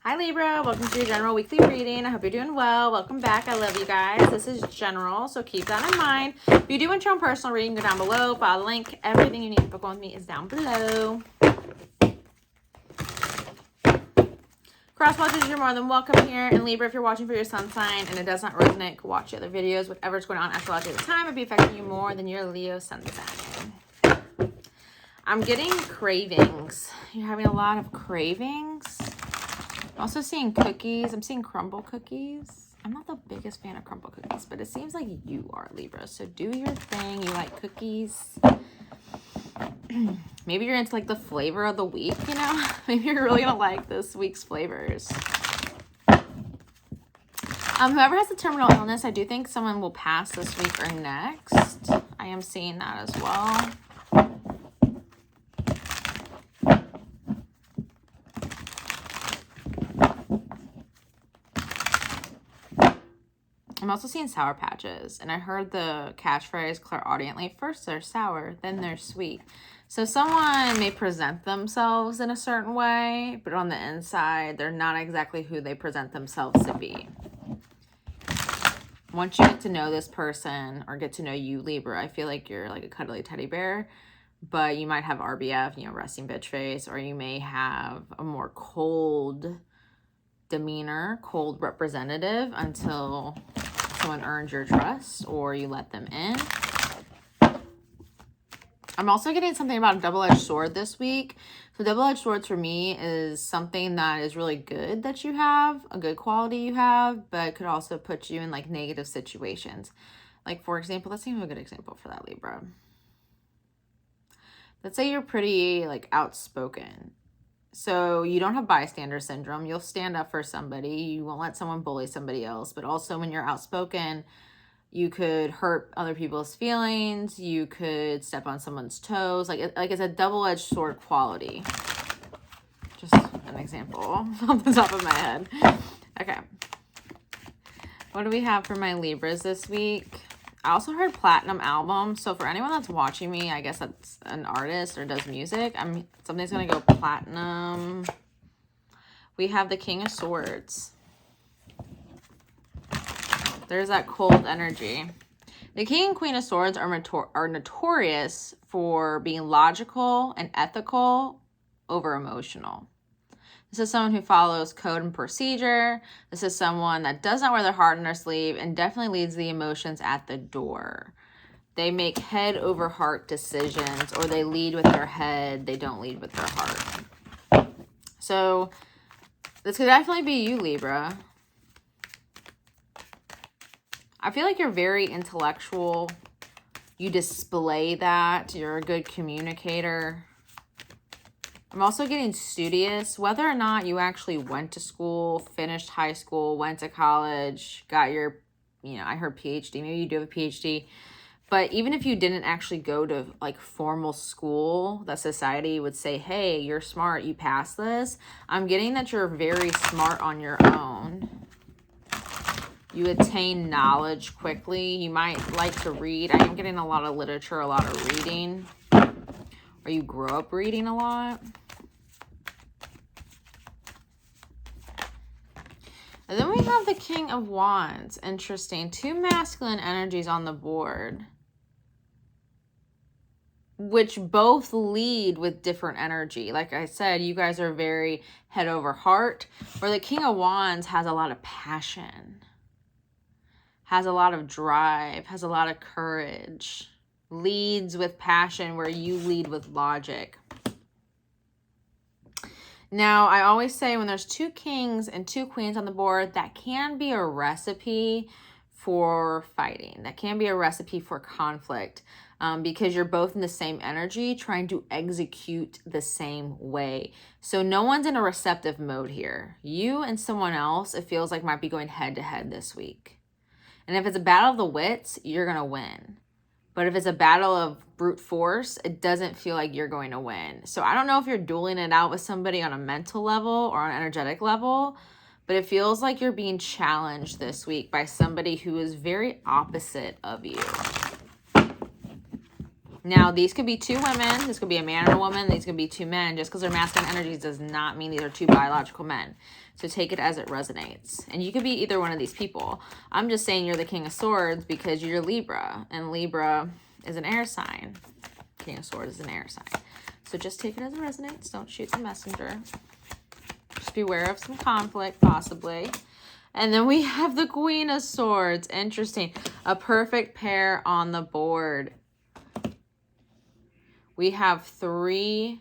Hi Libra, welcome to your general weekly reading. I hope you're doing well. Welcome back. I love you guys. This is general, so keep that in mind. If you do want your own personal reading, go down below, follow the link. Everything you need to book on with me is down below. Cross watchers, you're more than welcome here. And Libra, if you're watching for your sun sign and it does not resonate, go watch the other videos. Whatever's going on astrology at the time would be affecting you more than your Leo sun sign. I'm getting cravings. You're having a lot of cravings. I'm also seeing cookies. I'm seeing crumble cookies. I'm not the biggest fan of crumble cookies, but it seems like you are, Libra. So do your thing. You like cookies. Maybe you're into like the flavor of the week, you know? Maybe you're really gonna like this week's flavors. Whoever has a terminal illness, I do think someone will pass this week or next. I am seeing that as well. I'm also seeing Sour Patches, and I heard the catchphrase clairaudiently, first they're sour, then they're sweet. So someone may present themselves in a certain way, but on the inside, they're not exactly who they present themselves to be. Once you get to know this person, or get to know you, Libra, I feel like you're like a cuddly teddy bear, but you might have RBF, you know, resting bitch face, or you may have a more cold demeanor, cold representative until someone earns your trust or you let them in. I'm also getting something about a double-edged sword this week. So double-edged swords for me is something that is really good that you have, a good quality you have, but could also put you in like negative situations. Like for example, let's think of a good example for that, Libra. Let's say you're pretty like outspoken. So you don't have bystander syndrome. You'll stand up for somebody. You won't let someone bully somebody else. But also when you're outspoken, you could hurt other people's feelings. You could step on someone's toes. Like it's a double-edged sword quality. Just an example off the top of my head. Okay. What do we have for my Libras this week? I also heard platinum album. So for anyone that's watching me, I guess that's an artist or does music. Something's going to go platinum. We have the King of Swords. There's that cold energy. The King and Queen of Swords are notorious for being logical and ethical over emotional. This is someone who follows code and procedure. This is someone that does not wear their heart on their sleeve and definitely leaves the emotions at the door. They make head over heart decisions, or they lead with their head. They don't lead with their heart. So this could definitely be you, Libra. I feel like you're very intellectual. You display that. You're a good communicator. I'm also getting studious. Whether or not you actually went to school, finished high school, went to college, got your, I heard PhD. Maybe you do have a PhD. But even if you didn't actually go to like formal school, that society would say, hey, you're smart, you passed this. I'm getting that you're very smart on your own. You attain knowledge quickly. You might like to read. I am getting a lot of literature, a lot of reading. Or you grew up reading a lot. And then we have the King of Wands. Interesting. Two masculine energies on the board, which both lead with different energy. Like I said, you guys are very head over heart, where the King of Wands has a lot of passion, has a lot of drive, has a lot of courage, leads with passion, where you lead with logic. Now, I always say when there's two kings and two queens on the board, that can be a recipe for fighting. That can be a recipe for conflict, because you're both in the same energy trying to execute the same way. So no one's in a receptive mode here. You and someone else, it feels like, might be going head to head this week. And if it's a battle of the wits, you're going to win. But if it's a battle of brute force, it doesn't feel like you're going to win. So I don't know if you're dueling it out with somebody on a mental level or on an energetic level, but it feels like you're being challenged this week by somebody who is very opposite of you. Now, these could be two women. This could be a man and a woman. These could be two men. Just because they're masculine energies does not mean these are two biological men. So take it as it resonates. And you could be either one of these people. I'm just saying you're the King of Swords because you're Libra. And Libra is an air sign. King of Swords is an air sign. So just take it as it resonates. Don't shoot the messenger. Just beware of some conflict, possibly. And then we have the Queen of Swords. Interesting. A perfect pair on the board. We have 3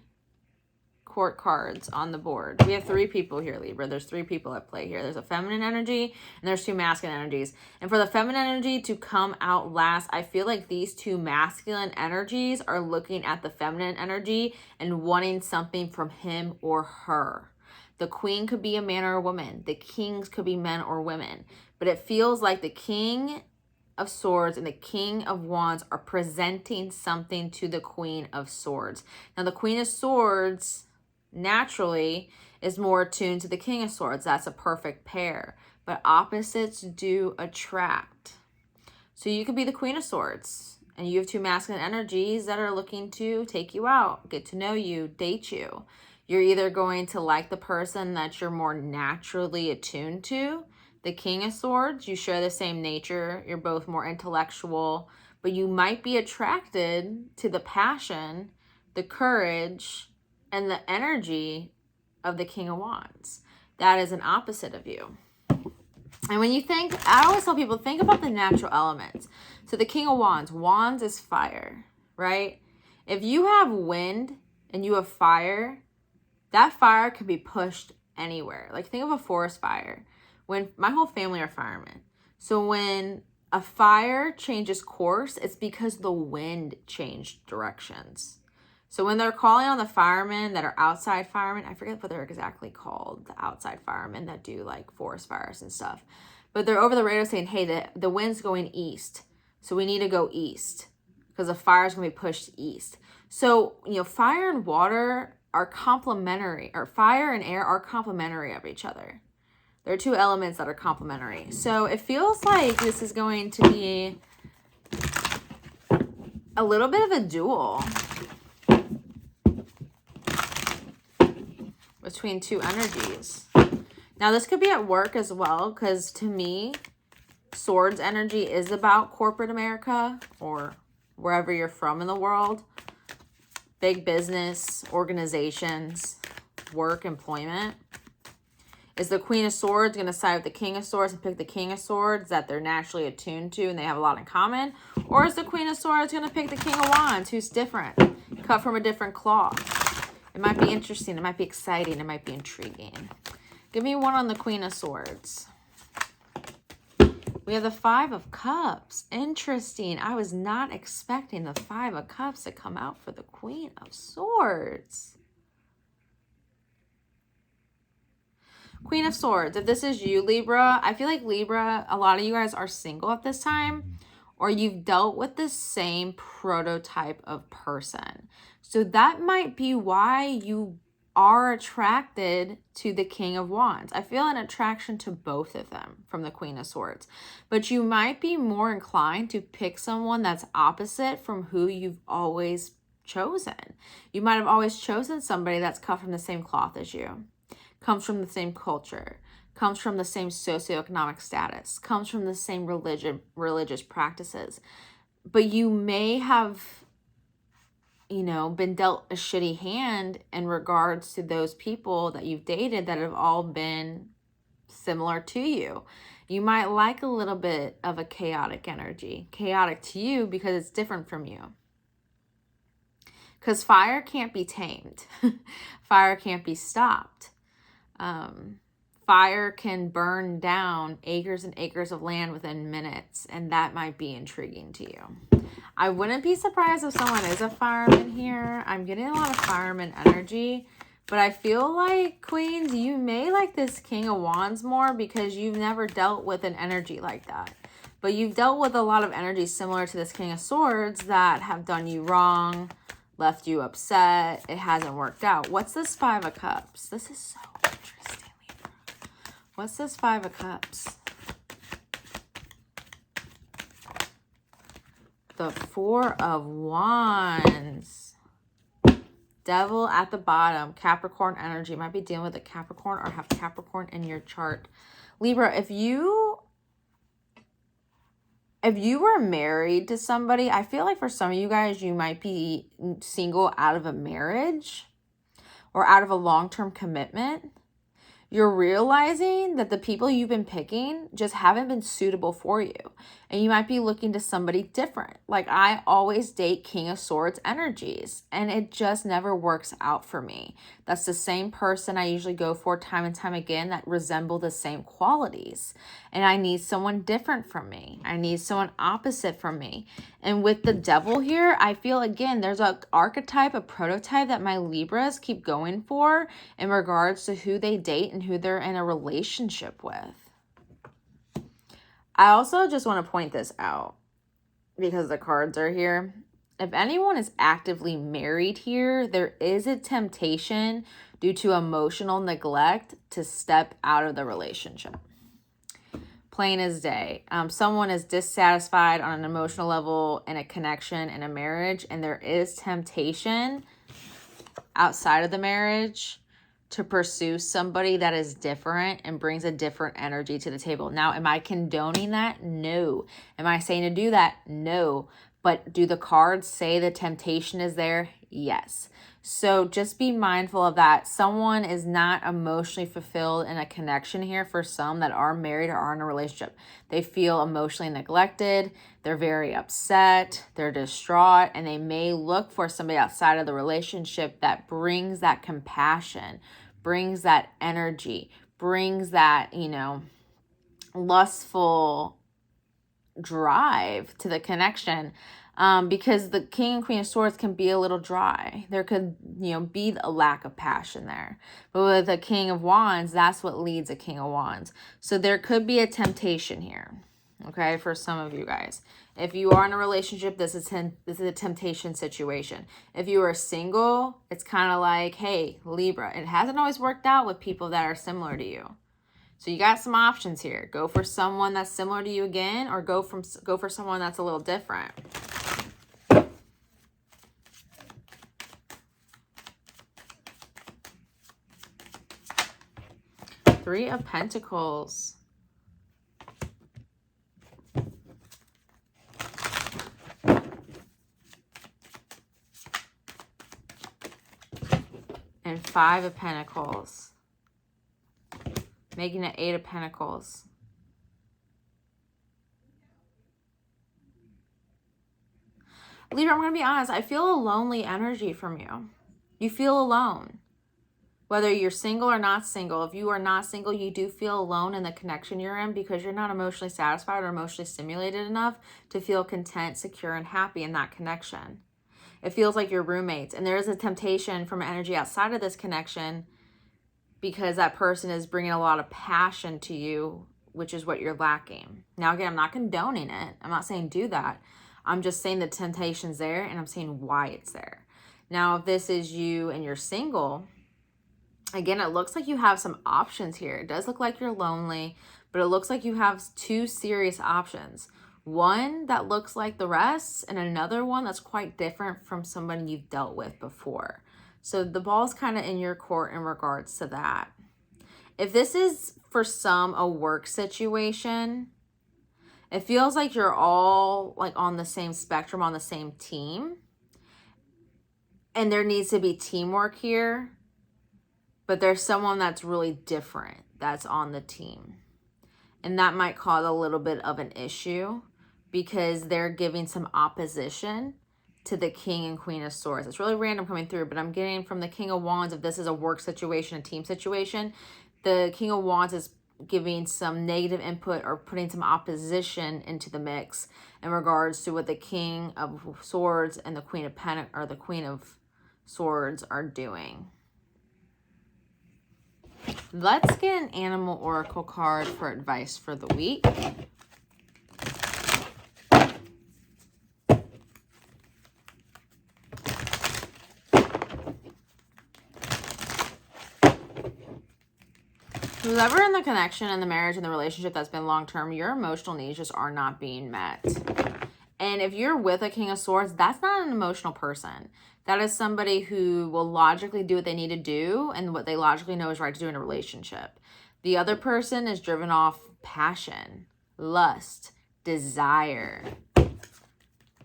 court cards on the board. We have 3 people here, Libra. There's 3 people at play here. There's a feminine energy and there's 2 masculine energies. And for the feminine energy to come out last, I feel like these 2 masculine energies are looking at the feminine energy and wanting something from him or her. The queen could be a man or a woman. The kings could be men or women. But it feels like the King of Swords and the King of Wands are presenting something to the Queen of Swords. Now, the Queen of Swords naturally is more attuned to the King of Swords. That's a perfect pair. But opposites do attract. So you could be the Queen of Swords and you have 2 masculine energies that are looking to take you out, get to know you, date you. You're either going to like the person that you're more naturally attuned to. The King of Swords, you share the same nature. You're both more intellectual, but you might be attracted to the passion, the courage, and the energy of the King of Wands. That is an opposite of you. And when you think, I always tell people, think about the natural elements. So the King of Wands, Wands is fire, right? If you have wind and you have fire, that fire can be pushed anywhere. Like think of a forest fire. When my whole family are firemen. So when a fire changes course, it's because the wind changed directions. So when they're calling on the firemen that are outside firemen, I forget what they're exactly called, the outside firemen that do like forest fires and stuff. But they're over the radio saying, hey, the wind's going east. So we need to go east because the fire's going to be pushed east. So, you know, fire and water are complementary, or fire and air are complementary of each other. There are 2 elements that are complementary. So it feels like this is going to be a little bit of a duel between 2 energies. Now this could be at work as well, because to me, Swords energy is about corporate America or wherever you're from in the world. Big business, organizations, work, employment. Is the Queen of Swords going to side with the King of Swords and pick the King of Swords that they're naturally attuned to and they have a lot in common? Or is the Queen of Swords going to pick the King of Wands, who's different, cut from a different cloth? It might be interesting. It might be exciting. It might be intriguing. Give me one on the Queen of Swords. We have the 5 of Cups. Interesting. I was not expecting the 5 of Cups to come out for the Queen of Swords. Queen of Swords. If this is you, Libra, I feel like Libra, a lot of you guys are single at this time, or you've dealt with the same prototype of person. So that might be why you are attracted to the King of Wands. I feel an attraction to both of them from the Queen of Swords. But you might be more inclined to pick someone that's opposite from who you've always chosen. You might have always chosen somebody that's cut from the same cloth as you, comes from the same culture, comes from the same socioeconomic status, comes from the same religious practices. But you may have, you know, been dealt a shitty hand in regards to those people that you've dated that have all been similar to you. You might like a little bit of a chaotic energy. Chaotic to you because it's different from you. Because fire can't be tamed. Fire can't be stopped. Fire can burn down acres and acres of land within minutes, and that might be intriguing to you. I wouldn't be surprised if someone is a fireman here. I'm getting a lot of fireman energy, but I feel like, Queens, you may like this King of Wands more because you've never dealt with an energy like that. But you've dealt with a lot of energy similar to this King of Swords that have done you wrong, left you upset. It hasn't worked out. What's this 5 of Cups? This is so interesting, Libra. What's this 5 of Cups? the Four of Wands. Devil at the bottom. Capricorn energy. Might be dealing with a Capricorn or have Capricorn in your chart. Libra, if you were married to somebody, I feel like for some of you guys, you might be single out of a marriage or out of a long-term commitment. You're realizing that the people you've been picking just haven't been suitable for you. And you might be looking to somebody different. Like, I always date King of Swords energies, and it just never works out for me. That's the same person I usually go for time and time again that resemble the same qualities. And I need someone different from me. I need someone opposite from me. And with the Devil here, I feel, again, there's an archetype, a prototype that my Libras keep going for in regards to who they date and who they're in a relationship with. I also just want to point this out because the cards are here. If anyone is actively married here, there is a temptation due to emotional neglect to step out of the relationship. Plain as day. Someone is dissatisfied on an emotional level in a connection, in a marriage, and there is temptation outside of the marriage to pursue somebody that is different and brings a different energy to the table. Now, am I condoning that? No. Am I saying to do that? No. But do the cards say the temptation is there? Yes. So just be mindful of that. Someone is not emotionally fulfilled in a connection here for some that are married or are in a relationship. They feel emotionally neglected. They're very upset. They're distraught. And they may look for somebody outside of the relationship that brings that compassion, brings that energy, brings that, lustful drive to the connection. Because the King and Queen of Swords can be a little dry. There could, be a lack of passion there. But with a King of Wands, that's what leads a King of Wands. So there could be a temptation here, okay, for some of you guys. If you are in a relationship, this is a temptation situation. If you are single, it's kind of like, hey, Libra, it hasn't always worked out with people that are similar to you. So you got some options here. Go for someone that's similar to you again, or go for someone that's a little different. Three of Pentacles. And Five of Pentacles. Making it Eight of Pentacles. Libra, I'm going to be honest. I feel a lonely energy from you. You feel alone. Whether you're single or not single. If you are not single, you do feel alone in the connection you're in because you're not emotionally satisfied or emotionally stimulated enough to feel content, secure, and happy in that connection. It feels like you're roommates. And there is a temptation from energy outside of this connection because that person is bringing a lot of passion to you, which is what you're lacking. Now, again, I'm not condoning it. I'm not saying do that. I'm just saying the temptation's there, and I'm saying why it's there. Now, if this is you and you're single, again, it looks like you have some options here. It does look like you're lonely, but it looks like you have two serious options. One that looks like the rest, and another one that's quite different from somebody you've dealt with before. So the ball's kind of in your court in regards to that. If this is for some a work situation, it feels like you're all like on the same spectrum, on the same team. And there needs to be teamwork here. But there's someone that's really different that's on the team. And that might cause a little bit of an issue because they're giving some opposition to the King and Queen of Swords. It's really random coming through, but I'm getting from the King of Wands, if this is a work situation, a team situation, the King of Wands is giving some negative input or putting some opposition into the mix in regards to what the King of Swords and the Queen of Pentacles or the Queen of Swords are doing. Let's get an animal oracle card for advice for the week. Whoever in the connection and the marriage and the relationship that's been long-term, your emotional needs just are not being met. And if you're with a King of Swords, that's not an emotional person. That is somebody who will logically do what they need to do and what they logically know is right to do in a relationship. The other person is driven off passion, lust, desire.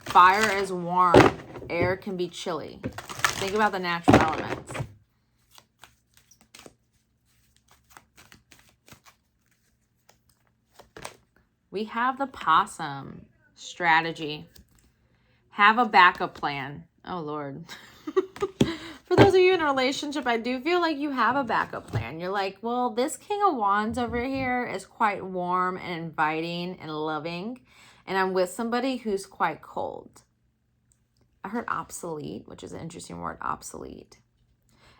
Fire is warm. Air can be chilly. Think about the natural elements. We have the possum. Strategy. Have a backup plan. Oh, Lord. For those of you in a relationship, I do feel like you have a backup plan. You're like, well, this King of Wands over here is quite warm and inviting and loving. And I'm with somebody who's quite cold. I heard obsolete, which is an interesting word, obsolete.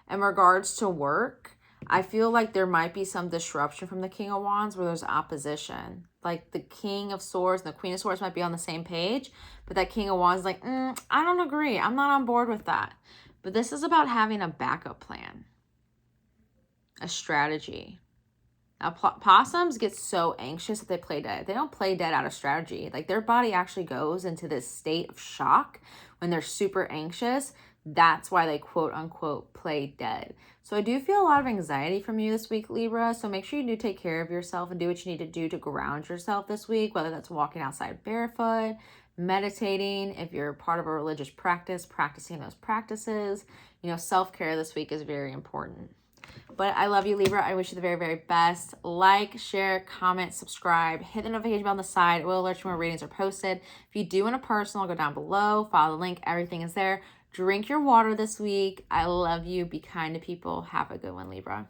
In regards to work, I feel like there might be some disruption from the King of Wands where there's opposition. Like the King of Swords and the Queen of Swords might be on the same page, but that King of Wands is like, I don't agree. I'm not on board with that. But this is about having a backup plan, a strategy. Now, possums get so anxious that they play dead. They don't play dead out of strategy. Like their body actually goes into this state of shock when they're super anxious. That's why they quote unquote play dead. So I do feel a lot of anxiety from you this week, Libra. So make sure you do take care of yourself and do what you need to do to ground yourself this week, whether that's walking outside barefoot, meditating, if you're part of a religious practice, practicing those practices. You know, self-care this week is very important. But I love you, Libra. I wish you the very, very best. Like, share, comment, subscribe. Hit the notification bell on the side. It will alert you when readings are posted. If you do want a personal, go down below. Follow the link. Everything is there. Drink your water this week. I love you. Be kind to people. Have a good one, Libra.